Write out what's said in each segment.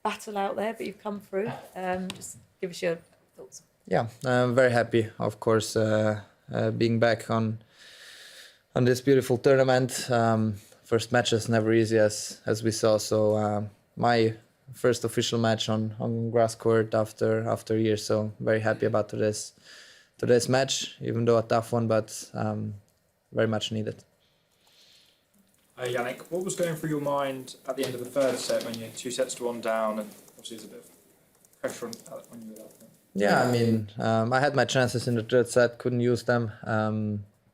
battle out there, but you've come through. Just give us your thoughts. Yeah, I'm very happy, of course, being back on this beautiful tournament. First match is never easy, as we saw. So my first official match on grass court after years. So very happy about today's match, even though a tough one, but very much needed. Jannik, what was going through your mind at the end of the third set when you're 2-1 down, and obviously there's a bit of pressure on you at that point? Yeah, I mean, I had my chances in the third set, couldn't use them.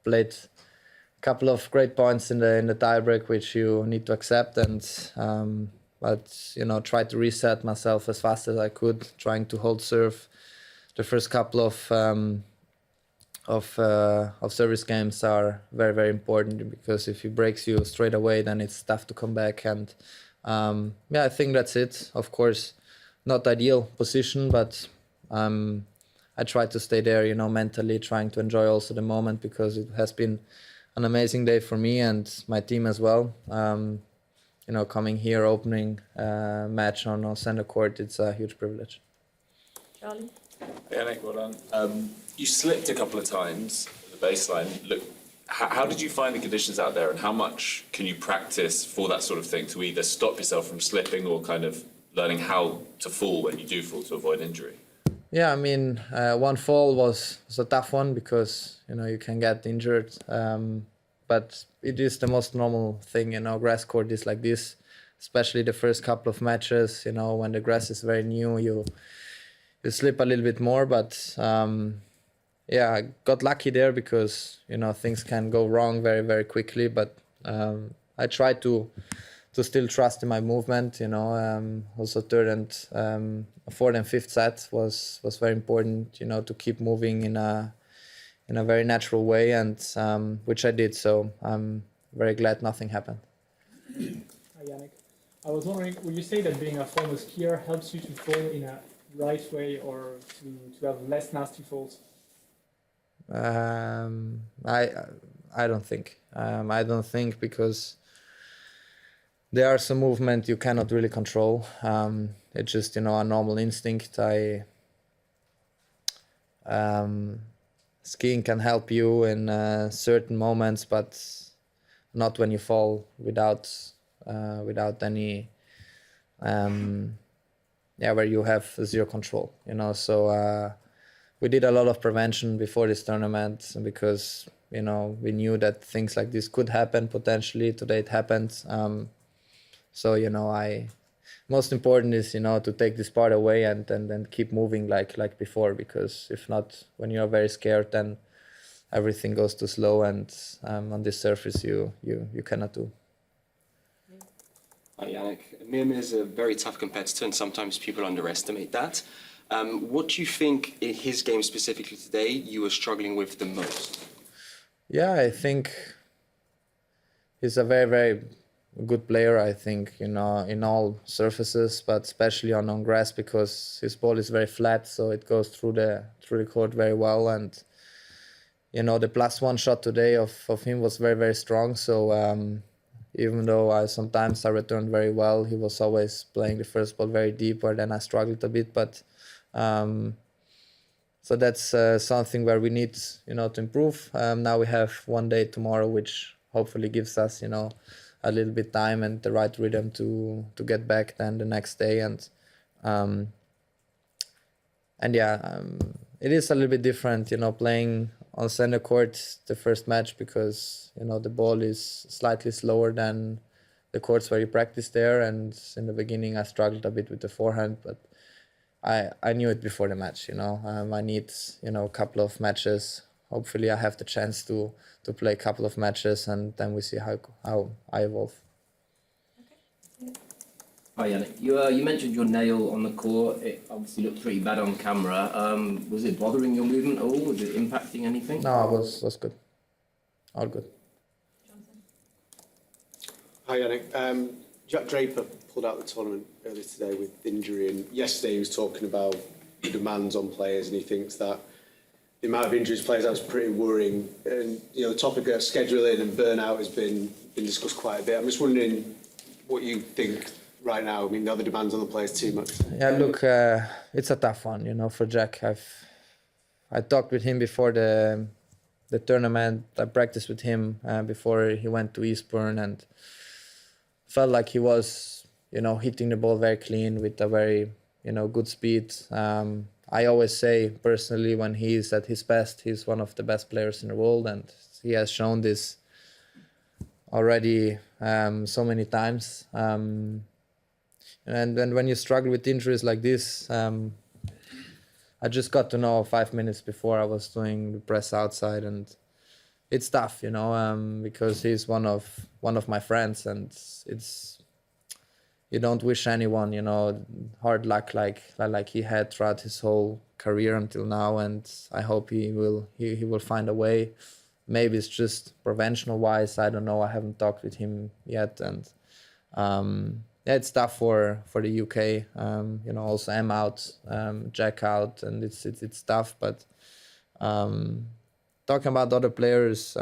Played a couple of great points in the tiebreak, which you need to accept, and but you know, tried to reset myself as fast as I could, trying to hold serve. The first couple of service games are very, very important, because if he breaks you straight away, then it's tough to come back. And yeah, I think that's it. Of course, not ideal position, but I try to stay there, you know, mentally, trying to enjoy also the moment, because it has been an amazing day for me and my team as well. You know, coming here, opening match on center court, it's a huge privilege. Charlie? Jannik, well done. You slipped a couple of times at the baseline. Look, how did you find the conditions out there, and how much can you practice for that sort of thing, to either stop yourself from slipping or kind of learning how to fall when you do fall to avoid injury? Yeah, I mean, one fall was a tough one, because, you know, you can get injured. But it is the most normal thing, you know, grass court is like this, especially the first couple of matches, you know, when the grass is very new, you slip a little bit more. But yeah, I got lucky there, because, you know, things can go wrong very, very quickly. But I try to still trust in my movement, you know. Also third and fourth and fifth set was very important, you know, to keep moving in a very natural way, and which I did. So I'm very glad nothing happened. Hi, Jannik. I was wondering, would you say that being a former skier helps you to fall in a right way, or to have less nasty falls? I don't think. I don't think, because there are some movement you cannot really control. It's just, you know, a normal instinct. Skiing can help you in certain moments, but not when you fall without any, where you have zero control, you know. So we did a lot of prevention before this tournament, because, you know, we knew that things like this could happen potentially. Today it happened. So, you know, most important is, you know, to take this part away and then keep moving like before, because if not, when you're very scared, then everything goes too slow, and on this surface you cannot do. Hi, Jannik. Miomir is a very tough competitor, and sometimes people underestimate that. What do you think in his game specifically today you were struggling with the most? Yeah, I think he's a very, very good player, I think, you know, in all surfaces, but especially on grass, because his ball is very flat, so it goes through the court very well. And, you know, the +1 shot today of him was very, very strong. So even though sometimes I returned very well, he was always playing the first ball very deep, where then I struggled a bit. But so that's something where we need, you know, to improve. Now we have one day tomorrow, which hopefully gives us, you know, a little bit time and the right rhythm to get back then the next day. And yeah, it is a little bit different, you know, playing on center court the first match, because, you know, the ball is slightly slower than the courts where you practice there. And in the beginning I struggled a bit with the forehand, but I knew it before the match, you know. I need, you know, a couple of matches. Hopefully I have the chance to play a couple of matches, and then we see how I evolve. Hi, Jannik. You mentioned your nail on the court. It obviously looked pretty bad on camera. Was it bothering your movement at all? Was it impacting anything? No, it was good. All good. Hi, Jannik. Jack Draper pulled out the tournament earlier today with injury, and yesterday he was talking about the demands on players, and he thinks that the amount of injuries players have is pretty worrying. And, you know, the topic of scheduling and burnout has been discussed quite a bit. I'm just wondering what you think right now? I mean, are the demands on the players too much? Yeah, look, it's a tough one, you know, for Jack. I talked with him before the tournament. I practiced with him before he went to Eastbourne, and felt like he was, you know, hitting the ball very clean with a very, you know, good speed. I always say personally, when he's at his best, he's one of the best players in the world, and he has shown this already so many times. And then when you struggle with injuries like this, I just got to know 5 minutes before I was doing the press outside, and it's tough, you know, because he's one of my friends, and you don't wish anyone, you know, hard luck like he had throughout his whole career until now. And I hope he will find a way. Maybe it's just preventional wise. I don't know. I haven't talked with him yet, and yeah, it's tough for the UK. You know, also I'm out, Jack out, and it's tough. But talking about other players,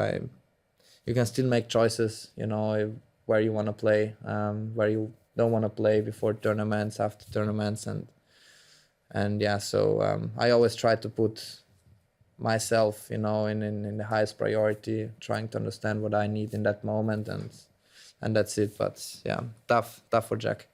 you can still make choices. You know, where you want to play, where you don't want to play before tournaments, after tournaments, and yeah. So I always try to put myself, you know, in the highest priority, trying to understand what I need in that moment, and that's it. But yeah, tough for Jack.